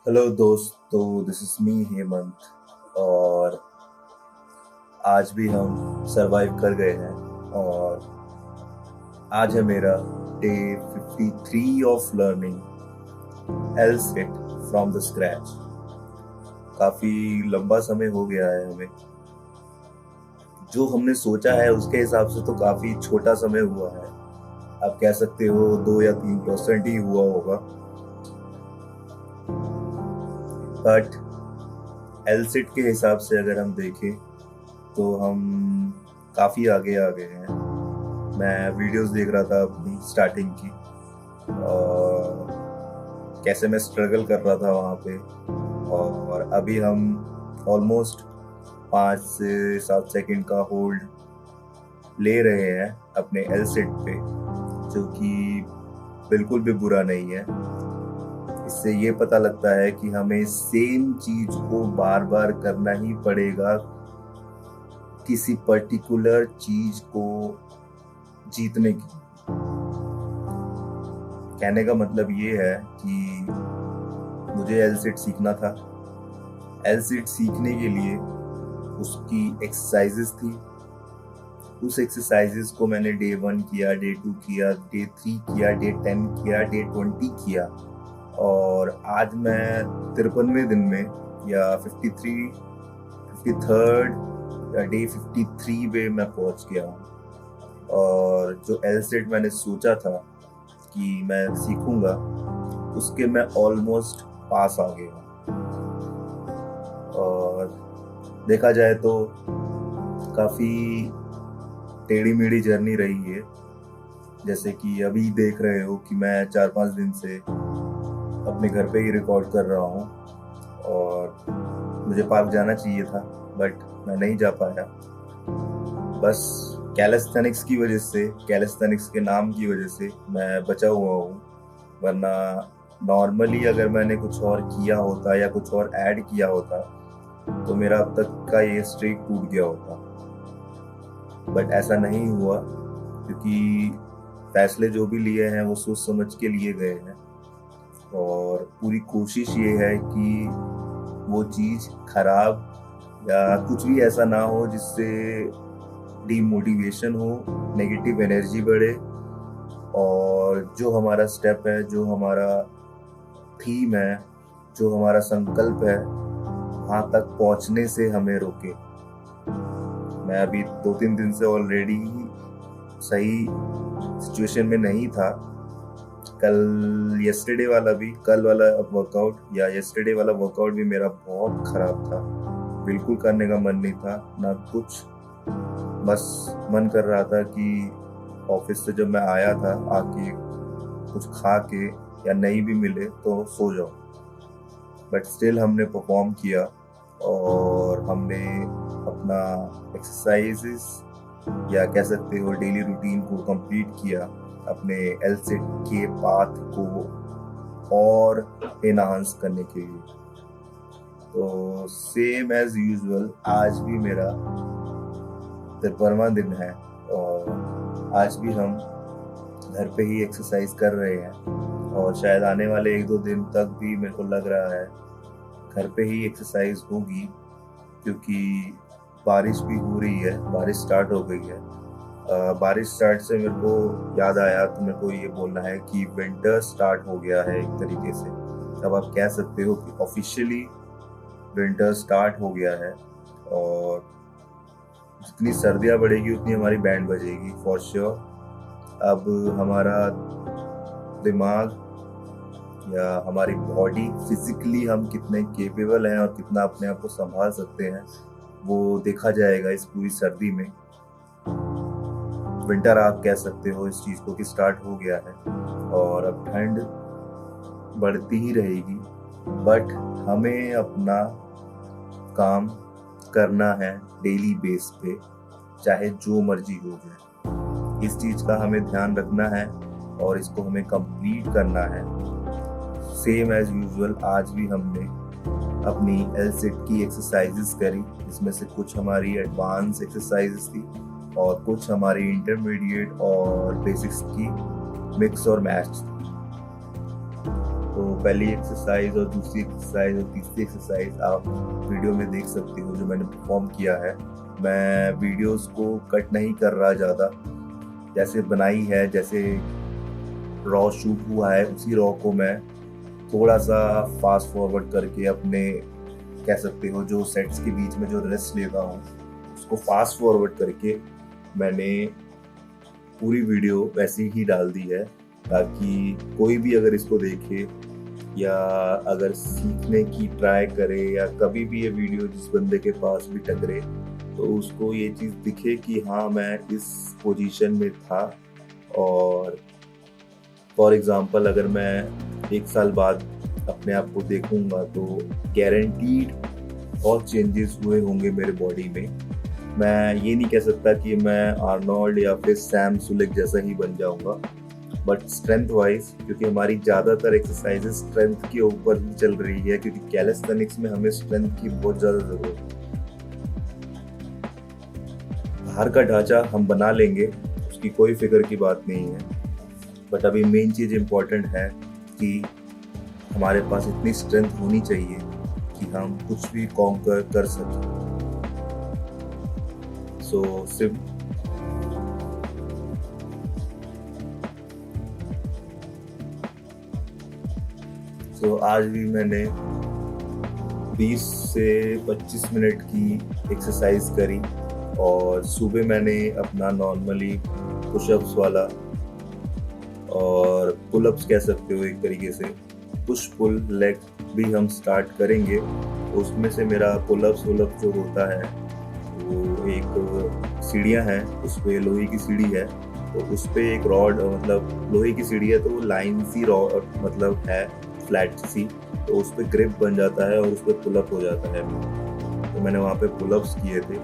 Hello दोस्तों, this is me Hemant. और आज भी हम सरवाइव कर गए हैं। और आज है मेरा day 53 of learning L set from the scratch. काफ़ी लंबा समय हो गया है हमें। जो हमने सोचा है उसके हिसाब से तो काफ़ी छोटा समय हुआ है। आप कह सकते हो 2 या 3% ही हुआ होगा। बट एल सेट के हिसाब से अगर हम देखें तो हम काफ़ी आगे आ गए हैं। मैं वीडियोस देख रहा था अपनी स्टार्टिंग की, और कैसे मैं स्ट्रगल कर रहा था वहाँ पे। और अभी हम ऑलमोस्ट 5 से 7 सेकंड का होल्ड ले रहे हैं अपने एल सेट पे, जो कि बिल्कुल भी बुरा नहीं है। इससे ये पता लगता है कि हमें सेम चीज को बार बार करना ही पड़ेगा किसी पर्टिकुलर चीज को जीतने की। कहने का मतलब ये है कि मुझे एलसीट सीखना था। एलसीट सीखने के लिए उसकी एक्सरसाइजेस थी। उस एक्सरसाइजेस को मैंने डे 1 किया, डे 2 किया, डे 3 किया, डे 10 किया, डे 20 किया। और आज मैं 53वें दिन में, या 53rd या डे 53 पे मैं पहुंच गया हूँ। और जो एलसेट मैंने सोचा था कि मैं सीखूंगा, उसके मैं ऑलमोस्ट पास आ गया हूँ। और देखा जाए तो काफ़ी टेढ़ी मेढ़ी जर्नी रही है। जैसे कि अभी देख रहे हो कि मैं 4-5 दिन से अपने घर पे ही रिकॉर्ड कर रहा हूँ। और मुझे पार्क जाना चाहिए था, बट मैं नहीं जा पाया। बस कैलिस्थेनिक्स की वजह से, कैलिस्थेनिक्स के नाम की वजह से मैं बचा हुआ हूँ। वरना नॉर्मली अगर मैंने कुछ और किया होता या कुछ और ऐड किया होता तो मेरा अब तक का ये स्ट्रीक टूट गया होता। बट ऐसा नहीं हुआ, क्योंकि फैसले जो भी लिए हैं वो सोच समझ के लिए गए हैं। और पूरी कोशिश ये है कि वो चीज़ खराब या कुछ भी ऐसा ना हो जिससे डीमोटिवेशन हो, नेगेटिव एनर्जी बढ़े। और जो हमारा स्टेप है, जो हमारा थीम है, जो हमारा संकल्प है, वहाँ तक पहुँचने से हमें रोके। मैं अभी 2-3 दिन से ऑलरेडी सही सिचुएशन में नहीं था। कल वाला वर्कआउट या येस्टरडे वाला वर्कआउट भी मेरा बहुत खराब था। बिल्कुल करने का मन नहीं था ना कुछ। बस मन कर रहा था कि ऑफिस से जब मैं आया था, आके कुछ खा के या नहीं भी मिले तो सो जाओ। बट स्टिल हमने परफॉर्म किया, और हमने अपना एक्सरसाइजेस या कह सकते हो डेली रूटीन को कंप्लीट किया, अपने एलसेट के पाथ को और एनहांस करने के लिए। तो सेम एज यूजुअल आज भी मेरा 53वां दिन है, और आज भी हम घर पे ही एक्सरसाइज कर रहे हैं। और शायद आने वाले 1-2 दिन तक भी मेरे को लग रहा है घर पे ही एक्सरसाइज होगी, क्योंकि बारिश भी हो रही है, बारिश स्टार्ट हो गई है। बारिश स्टार्ट से मेरे को याद आया, तो मेरे को ये बोलना है कि विंटर स्टार्ट हो गया है एक तरीके से। अब आप कह सकते हो कि ऑफिशियली विंटर स्टार्ट हो गया है। और जितनी सर्दियाँ बढ़ेगी उतनी हमारी बैंड बजेगी फॉर श्योर। अब हमारा दिमाग या हमारी बॉडी फिजिकली हम कितने केपेबल हैं और कितना अपने आप को संभाल सकते हैं, वो देखा जाएगा इस पूरी सर्दी में। विंटर आप कह सकते हो इस चीज़ को कि स्टार्ट हो गया है, और अब ठंड बढ़ती ही रहेगी। बट हमें अपना काम करना है डेली बेस पे, चाहे जो मर्जी हो जाए। इस चीज़ का हमें ध्यान रखना है और इसको हमें कंप्लीट करना है। सेम एज यूजुअल आज भी हमने अपनी एलसेट की एक्सरसाइजेस करी, जिसमें से कुछ हमारी एडवांस एक्सरसाइजेस थी और कुछ हमारी इंटरमीडिएट और बेसिक्स की मिक्स और मैच थी। तो पहली एक्सरसाइज और दूसरी एक्सरसाइज और तीसरी एक्सरसाइज आप वीडियो में देख सकते हो जो मैंने परफॉर्म किया है। मैं वीडियोस को कट नहीं कर रहा ज़्यादा, जैसे बनाई है, जैसे रॉ शूट हुआ है उसी रॉ को मैं थोड़ा सा फास्ट फॉरवर्ड करके अपने कह सकते हो जो सेट्स के बीच में जो रेस्ट लेता हूँ उसको फास्ट फॉरवर्ड करके मैंने पूरी वीडियो वैसी ही डाल दी है, ताकि कोई भी अगर इसको देखे या अगर सीखने की ट्राई करे या कभी भी ये वीडियो जिस बंदे के पास भी टकरे तो उसको ये चीज़ दिखे कि हाँ मैं इस पोजीशन में था। और फॉर एग्जांपल अगर मैं 1 साल बाद अपने आप को देखूंगा तो गारंटीड बहुत चेंजेस हुए होंगे मेरे बॉडी में। मैं ये नहीं कह सकता कि मैं आर्नोल्ड या फिर सैम सुलेक जैसा ही बन जाऊंगा, बट स्ट्रेंथ वाइज, क्योंकि हमारी ज़्यादातर एक्सरसाइजेस स्ट्रेंथ के ऊपर ही चल रही है, क्योंकि कैलिस्थेनिक्स में हमें स्ट्रेंथ की बहुत ज़्यादा ज़रूरत है। बाहर का ढांचा हम बना लेंगे, उसकी कोई फिक्र की बात नहीं है, बट अभी मेन चीज़ इम्पोर्टेंट है कि हमारे पास इतनी स्ट्रेंथ होनी चाहिए कि हम कुछ भी कॉन्कर कर सकें। सो आज भी मैंने 20 से 25 मिनट की एक्सरसाइज करी और सुबह मैंने अपना नॉर्मली पुशअप्स वाला और पुलअप्स कह सकते हो एक तरीके से, पुश पुल लेग भी हम स्टार्ट करेंगे। उसमें से मेरा पुलअप्स वुलअप्स जो होता है वो एक सीढ़ियाँ हैं, उस पर लोहे की सीढ़ी है तो उस पर एक रॉड, मतलब लोहे की सीढ़ी है तो वो लाइन सी रॉड मतलब है फ्लैट सी, तो उस पर ग्रिप बन जाता है और उस पर पुलअप हो जाता है। तो मैंने वहाँ पे पुलअप्स किए थे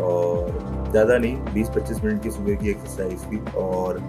और ज़्यादा नहीं, 20-25 मिनट की सुबह की एक्सरसाइज थी और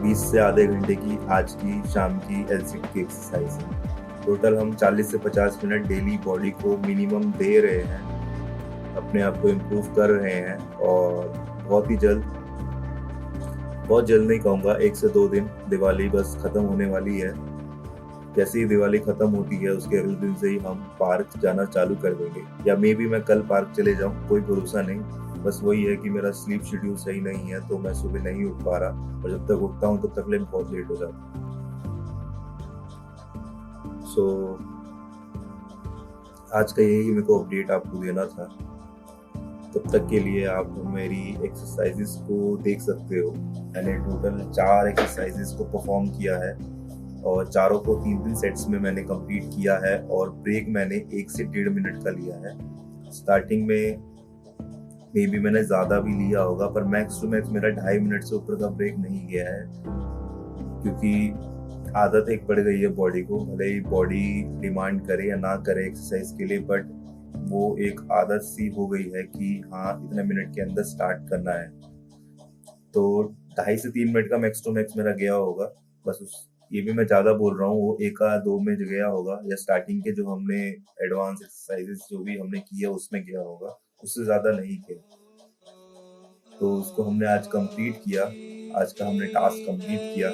20 से आधे घंटे की आज की शाम की एलसीट की एक्सरसाइज है। टोटल हम 40 से 50 मिनट डेली बॉडी को मिनिमम दे रहे हैं, अपने आप को इम्प्रूव कर रहे हैं और बहुत जल्द नहीं कहूँगा, 1 से 2 दिन, दिवाली बस ख़त्म होने वाली है। जैसे ही दिवाली ख़त्म होती है उसके अगले दिन से ही हम पार्क जाना चालू कर देंगे, या मे बी मैं कल पार्क चले जाऊँ, कोई भरोसा नहीं। बस वही है कि मेरा स्लीप शेड्यूल सही नहीं है तो मैं सुबह नहीं उठ पा रहा और जब तक उठता हूँ तब तक बहुत लेट हो जाता है। सो आज का यही मेरे को अपडेट आपको देना था। तब तक के लिए आप मेरी एक्सरसाइजेस को देख सकते हो। मैंने टोटल 4 एक्सरसाइजेस को परफॉर्म किया है और चारों को 3-3 सेट्स में मैंने कंप्लीट किया है और ब्रेक मैंने 1 से 1.5 मिनट का लिया है। स्टार्टिंग में मे बी मैंने ज़्यादा भी लिया होगा, पर मैक्स टू मैक्स मेरा 2.5 मिनट से ऊपर का ब्रेक नहीं गया है, क्योंकि आदत एक पड़ गई है बॉडी को। भले ही बॉडी डिमांड करे या ना करे एक्सरसाइज के लिए, बट वो एक आदत सी हो गई है कि हाँ इतने मिनट के अंदर स्टार्ट करना है। तो 2.5 से 3 मिनट का मैक्स टू मैक्स मेरा गया होगा। बस ये भी मैं ज़्यादा बोल रहा हूँ, वो 1-2 में गया होगा, या स्टार्टिंग के जो हमने एडवांस एक्सरसाइजेस जो भी हमने किया उसमें गया होगा, उससे ज़्यादा नहीं किया। तो उसको हमने आज कंप्लीट किया, आज का हमने टास्क कंप्लीट किया।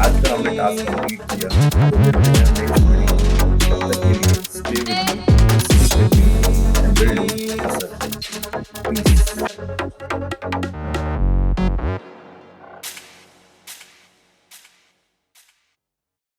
आज का हमने टास्क कंप्लीट किया, तो मिलते हैं नेक्स्ट वीडियो में। तब तक के लिए stay with me, stay with me and build your sir. Piece.